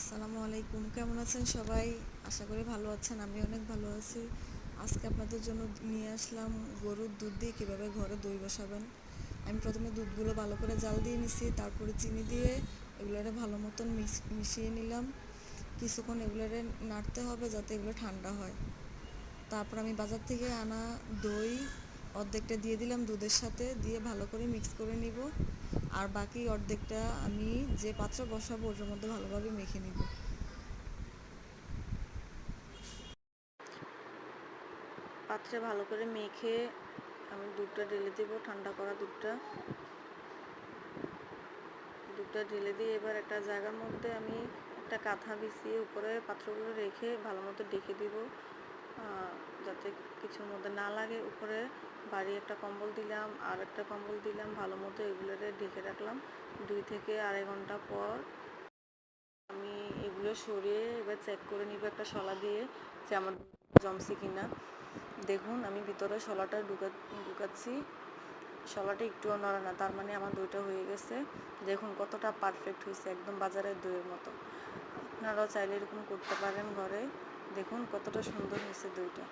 আসসালামু আলাইকুম, কেমন আছেন সবাই? আশা করি ভালো আছেন। আমি অনেক ভালো আছি। আজকে আপনাদের জন্য নিয়ে আসলাম গরুর দুধ দিয়ে কীভাবে ঘরে দই বসাবেন। আমি প্রথমে দুধগুলো ভালো করে জাল দিয়ে নিছি, তারপরে চিনি দিয়ে এগুলোরে ভালো মতন মিশিয়ে নিলাম। কিছুক্ষণ এগুলোরে নাড়তে হবে যাতে এগুলো ঠান্ডা হয়। তারপর আমি বাজার থেকে আনা দই অর্ধেকটা দিয়ে দিলাম, দুধের সাথে দিয়ে ভালো করে মিক্স করে নিব। আর বাকি অর্ধেকটা আমি যে পাত্রে বসাবো ওটার মধ্যে ভালোভাবে মেখে নিব। পাত্রে ভালো করে মেখে আমি দুধটা ঢেলে দেবো, ঠান্ডা করা দুধটা ঢেলে দিয়ে এবার একটা জায়গার মধ্যে আমি একটা কাঁথা বিছিয়ে উপরে পাত্রগুলো রেখে ভালো মতো ডেকে দিব, যাতে কিছুর মধ্যে না লাগে। উপরে ভারী একটা কম্বল দিলাম, আর একটা কম্বল দিলাম, ভালো মতো এগুলোরে ঢেকে রাখলাম। 2 থেকে 2.5 ঘন্টা পর আমি এগুলো সরিয়ে এবার চেক করে নিব একটা শলা দিয়ে যে আমার জমছে কিনা। দেখুন আমি ভিতরে শলাটা ঢুকাচ্ছি, শলাটা একটুও নড়ে না, তার মানে আমার দইটা হয়ে গেছে। দেখুন কতটা পারফেক্ট হয়েছে, একদম বাজারের দইয়ের মতো। আপনারাও চাইলে এরকম করতে পারেন ঘরে। দেখুন কতটা সুন্দর হয়েছে দইটা।